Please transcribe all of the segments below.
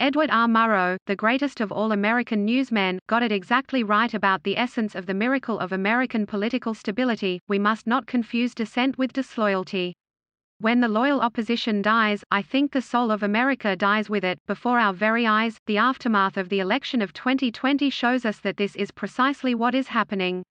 Edward R. Murrow, the greatest of all American newsmen, got it exactly right about the essence of the miracle of American political stability. We must not confuse dissent with disloyalty. When the loyal opposition dies, I think the soul of America dies with it. Before our very eyes, the aftermath of the election of 2020 shows us that this is precisely what is happening.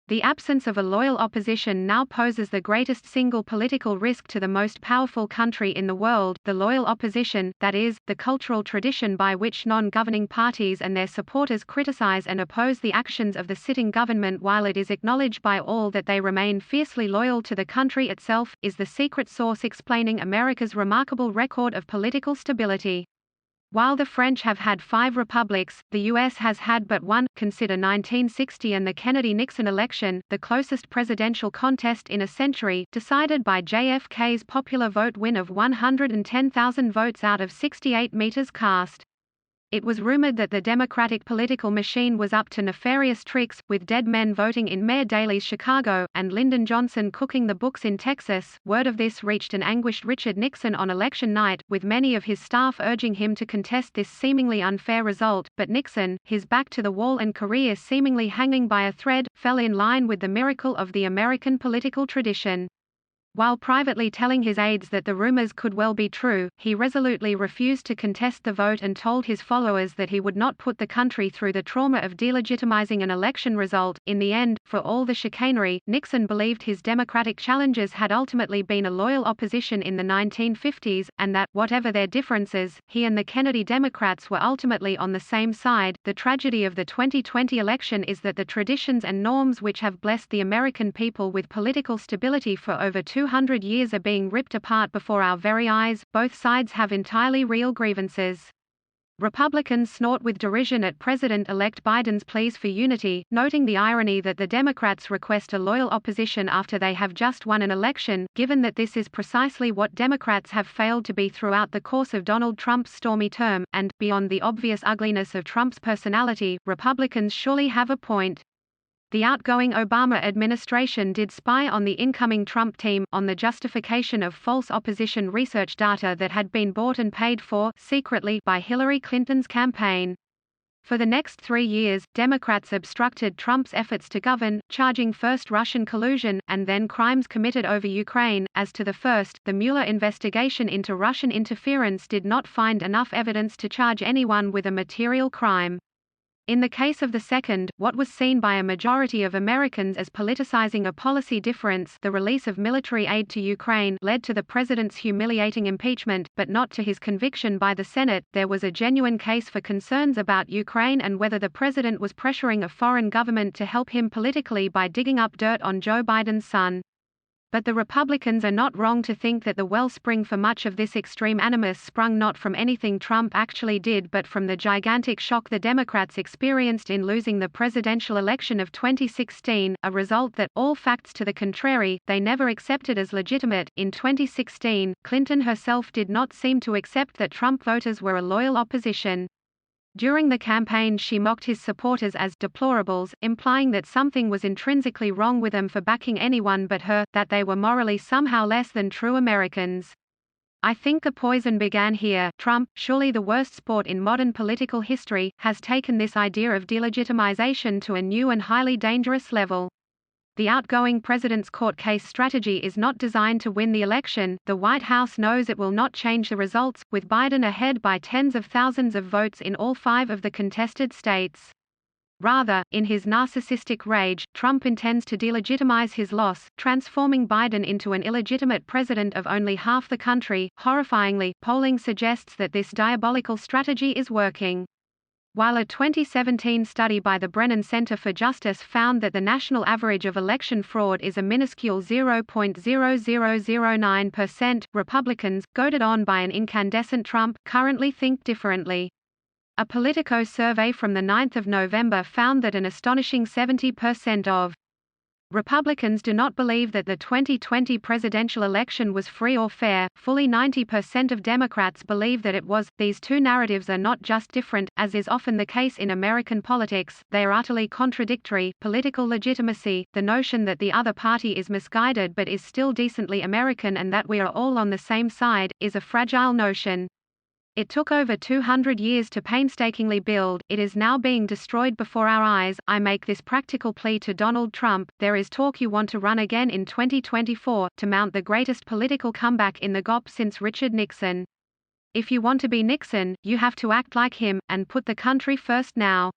The absence of a loyal opposition now poses the greatest single political risk to the most powerful country in the world. The loyal opposition, that is, the cultural tradition by which non-governing parties and their supporters criticize and oppose the actions of the sitting government while it is acknowledged by all that they remain fiercely loyal to the country itself, is the secret sauce explaining America's remarkable record of political stability. While the French have had 5 republics, the U.S. has had but one. Consider 1960 and the Kennedy-Nixon election, the closest presidential contest in a century, decided by JFK's popular vote win of 110,000 votes out of 68 meters cast. It was rumored that the Democratic political machine was up to nefarious tricks, with dead men voting in Mayor Daley's Chicago, and Lyndon Johnson cooking the books in Texas. Word of this reached an anguished Richard Nixon on election night, with many of his staff urging him to contest this seemingly unfair result, but Nixon, his back to the wall and career seemingly hanging by a thread, fell in line with the miracle of the American political tradition. While privately telling his aides that the rumors could well be true, he resolutely refused to contest the vote and told his followers that he would not put the country through the trauma of delegitimizing an election result. In the end, for all the chicanery, Nixon believed his Democratic challengers had ultimately been a loyal opposition in the 1950s, and that, whatever their differences, he and the Kennedy Democrats were ultimately on the same side. The tragedy of the 2020 election is that the traditions and norms which have blessed the American people with political stability for over 200 years are being ripped apart before our very eyes. Both sides have entirely real grievances. Republicans snort with derision at President-elect Biden's pleas for unity, noting the irony that the Democrats request a loyal opposition after they have just won an election, given that this is precisely what Democrats have failed to be throughout the course of Donald Trump's stormy term, and, beyond the obvious ugliness of Trump's personality, Republicans surely have a point. The outgoing Obama administration did spy on the incoming Trump team, on the justification of false opposition research data that had been bought and paid for, secretly, by Hillary Clinton's campaign. For the next 3 years, Democrats obstructed Trump's efforts to govern, charging first Russian collusion, and then crimes committed over Ukraine. As to the first, the Mueller investigation into Russian interference did not find enough evidence to charge anyone with a material crime. In the case of the second, what was seen by a majority of Americans as politicizing a policy difference, the release of military aid to Ukraine, led to the president's humiliating impeachment, but not to his conviction by the Senate. There was a genuine case for concerns about Ukraine and whether the president was pressuring a foreign government to help him politically by digging up dirt on Joe Biden's son. But the Republicans are not wrong to think that the wellspring for much of this extreme animus sprung not from anything Trump actually did but from the gigantic shock the Democrats experienced in losing the presidential election of 2016, a result that, all facts to the contrary, they never accepted as legitimate. In 2016, Clinton herself did not seem to accept that Trump voters were a loyal opposition. During the campaign she mocked his supporters as deplorables, implying that something was intrinsically wrong with them for backing anyone but her, that they were morally somehow less than true Americans. I think the poison began here. Trump, surely the worst sport in modern political history, has taken this idea of delegitimization to a new and highly dangerous level. The outgoing president's court case strategy is not designed to win the election. The White House knows it will not change the results, with Biden ahead by tens of thousands of votes in all 5 of the contested states. Rather, in his narcissistic rage, Trump intends to delegitimize his loss, transforming Biden into an illegitimate president of only half the country. Horrifyingly, polling suggests that this diabolical strategy is working. While a 2017 study by the Brennan Center for Justice found that the national average of election fraud is a minuscule 0.0009%, Republicans, goaded on by an incandescent Trump, currently think differently. A Politico survey from the 9th of November found that an astonishing 70% of Republicans do not believe that the 2020 presidential election was free or fair. Fully 90% of Democrats believe that it was. These two narratives are not just different, as is often the case in American politics, they are utterly contradictory. Political legitimacy, the notion that the other party is misguided but is still decently American and that we are all on the same side, is a fragile notion. It took over 200 years to painstakingly build, it is now being destroyed before our eyes. I make this practical plea to Donald Trump. There is talk you want to run again in 2024, to mount the greatest political comeback in the GOP since Richard Nixon. If you want to be Nixon, you have to act like him, and put the country first now.